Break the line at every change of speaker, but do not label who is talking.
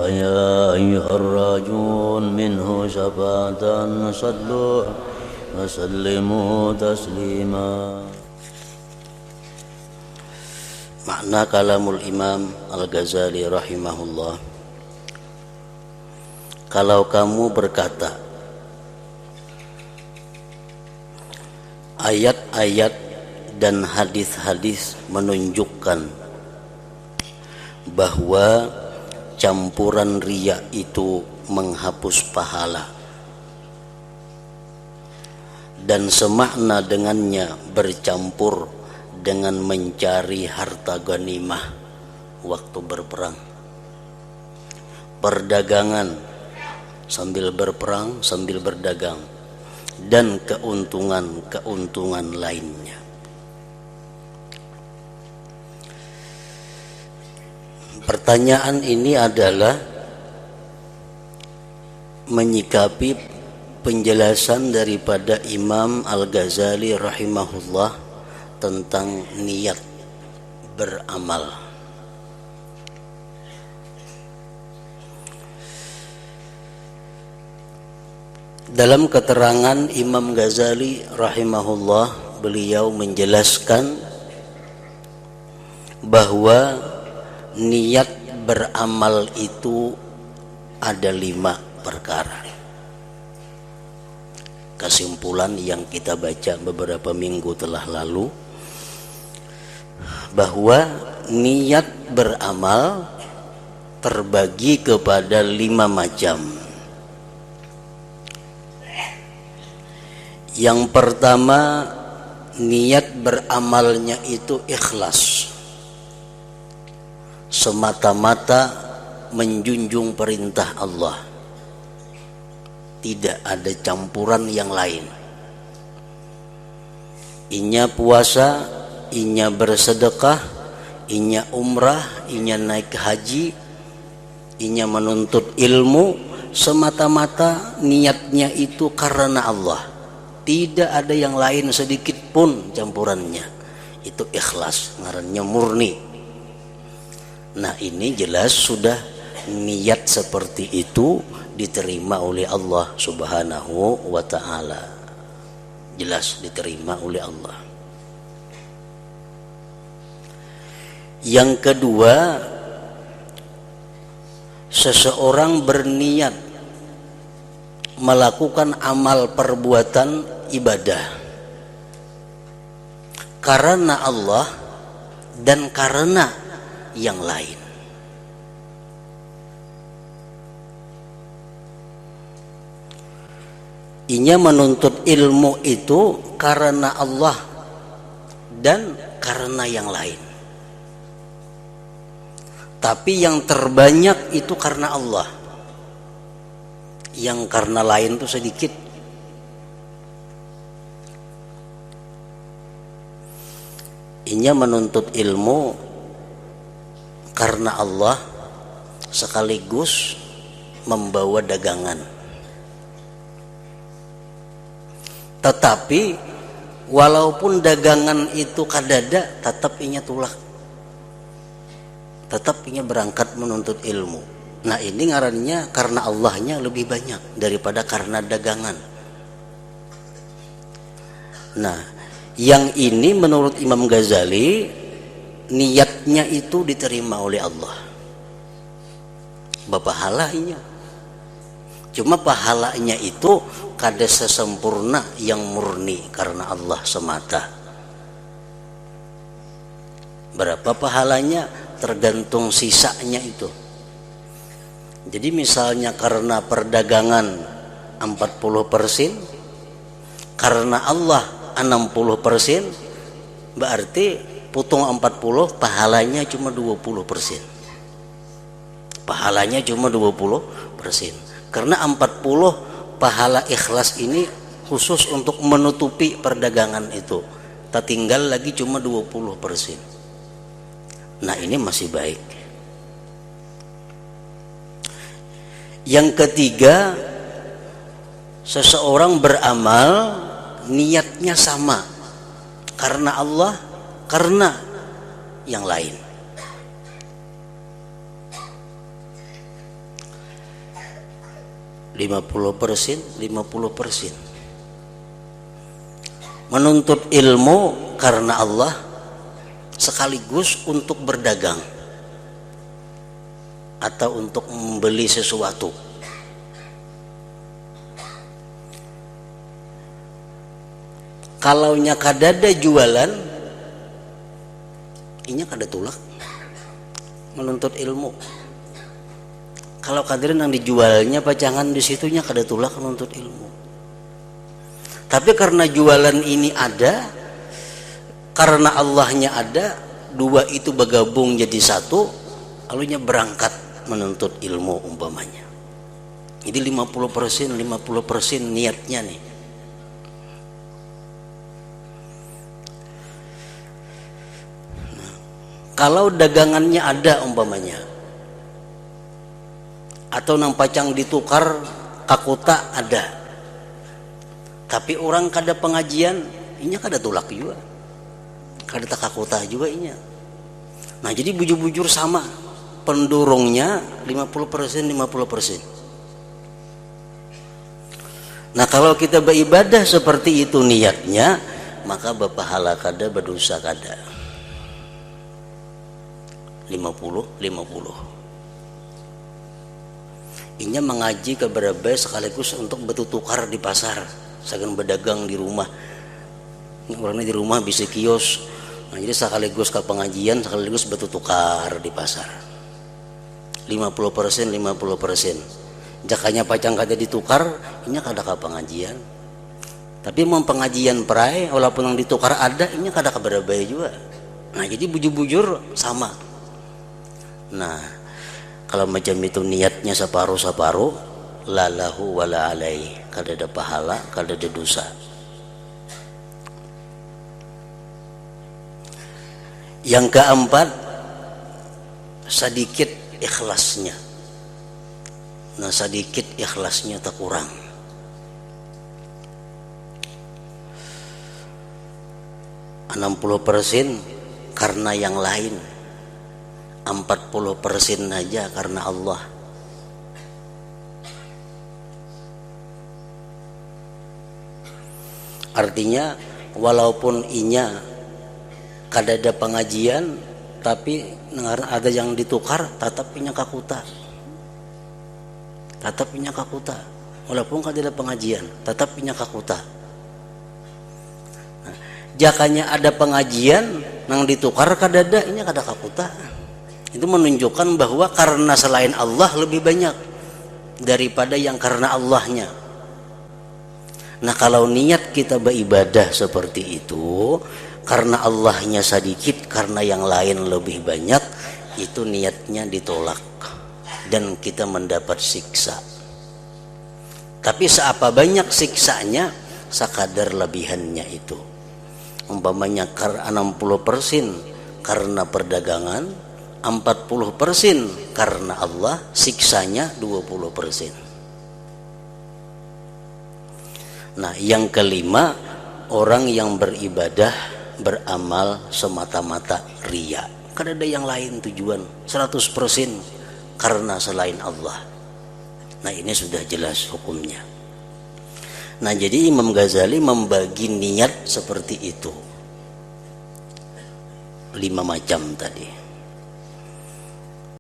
يا أيها الراجون منه شفاعة صلوا وسلموا تسليما. Makna kalamul Imam Al-Ghazali rahimahullah, kalau kamu berkata ayat-ayat dan hadis-hadis menunjukkan bahwa campuran riya itu menghapus pahala dan semakna dengannya bercampur dengan mencari harta ghanimah waktu berperang, perdagangan sambil berperang sambil berdagang, dan keuntungan lainnya. Pertanyaan ini adalah menyikapi penjelasan daripada Imam Al-Ghazali rahimahullah tentang niat beramal. Dalam keterangan Imam Ghazali rahimahullah, beliau menjelaskan bahwa niat beramal itu ada 5 perkara. Kesimpulan yang kita baca beberapa minggu telah lalu, bahwa niat beramal terbagi kepada 5 macam. Yang pertama, niat beramalnya itu ikhlas, semata-mata menjunjung perintah Allah, tidak ada campuran yang lain. Inya puasa, inya bersedekah, inya umrah, inya naik haji, inya menuntut ilmu, semata-mata niatnya itu karena Allah, tidak ada yang lain sedikit pun campurannya. Itu ikhlas, ngarannya murni. Nah, ini jelas sudah niat seperti itu diterima oleh Allah Subhanahu wa ta'ala. Jelas diterima oleh Allah. Yang kedua, seseorang berniat melakukan amal perbuatan ibadah karena Allah dan karena yang lain. Inya menuntut ilmu itu karena Allah dan karena yang lain. Tapi yang terbanyak itu karena Allah. Yang karena lain itu sedikit. Inya menuntut ilmu karena Allah sekaligus membawa dagangan. Tetapi walaupun dagangan itu kadada, tetap inya tulak, tetap inya berangkat menuntut ilmu. Nah, ini ngarannya karena Allahnya lebih banyak daripada karena dagangan. Nah, yang ini menurut Imam Ghazali niatnya itu diterima oleh Allah, pahalanya. Cuma pahalanya itu kada sesempurna yang murni karena Allah semata. Berapa pahalanya tergantung sisanya itu. Jadi misalnya karena perdagangan 40%, karena Allah 60%, berarti putung 40, pahalanya cuma 20%. Pahalanya cuma 20%. Karena 40 pahala ikhlas ini khusus untuk menutupi perdagangan itu. Tak tinggal lagi cuma 20%. Nah, ini masih baik. Yang ketiga, seseorang beramal niatnya sama karena Allah, karena yang lain. 50%, 50%. Menuntut ilmu karena Allah sekaligus untuk berdagang atau untuk membeli sesuatu. Kalau nya kadada jualan, inya kada tulak menuntut ilmu. Kalau kadirin yang dijualnya pacangan di situnya kada tulak menuntut ilmu. Tapi karena jualan ini ada, karena Allahnya ada, dua itu bergabung jadi satu, lalunya berangkat menuntut ilmu umpamanya. Jadi 50% niatnya nih. Nah, kalau dagangannya ada umpamanya, atau nang pacang ditukar kakuta ada, tapi orang kada pengajian, inya kada tulak juga, kada takakuta juga inya. Nah jadi bujur-bujur sama, pendorongnya 50%. Nah kalau kita beribadah seperti itu niatnya, maka berpahala kada, berdosa kada. 50. Inya mengaji keberapa sekaligus untuk bertukar di pasar. Sagan berdagang di rumah, orangnya di rumah bisa kios. Nah, jadi sekaligus ke pengajian, sekaligus bertukar di pasar. 50%. Jakanya pacang kada ditukar, inya kada ke pengajian. Tapi mau pengajian perai, walaupun yang ditukar ada, inya kada ke berabaya juga. Nah jadi bujur-bujur sama. Nah kalau macam itu niatnya separuh-separuh, la lahu wala alai, kada ada pahala, kada ada dosa. Yang keempat, sedikit ikhlasnya. Nah sedikit ikhlasnya tak kurang. Enam 60% karena yang lain, 40% aja karena Allah. Artinya walaupun inya kada ada pengajian, tapi ada yang ditukar, tetap inya kakuta. Tetap inya kakuta. Walaupun kada ada pengajian, tetap inya kakuta. Nah, jakanya ada pengajian, nang ditukar kada ada, inya kada kakuta. Itu menunjukkan bahwa karena selain Allah lebih banyak daripada yang karena Allahnya. Nah kalau niat kita beribadah seperti itu, karena Allahnya sedikit, karena yang lain lebih banyak, itu niatnya ditolak dan kita mendapat siksa. Tapi seapa banyak siksanya, sekadar lebihannya itu. Umpamanya 60% karena perdagangan, 40% karena Allah, siksanya 20%. Nah yang kelima, orang yang beribadah beramal semata-mata riya, kada ada yang lain tujuan, 100% karena selain Allah. Nah ini sudah jelas hukumnya. Nah jadi Imam Ghazali membagi niat seperti itu 5 macam tadi.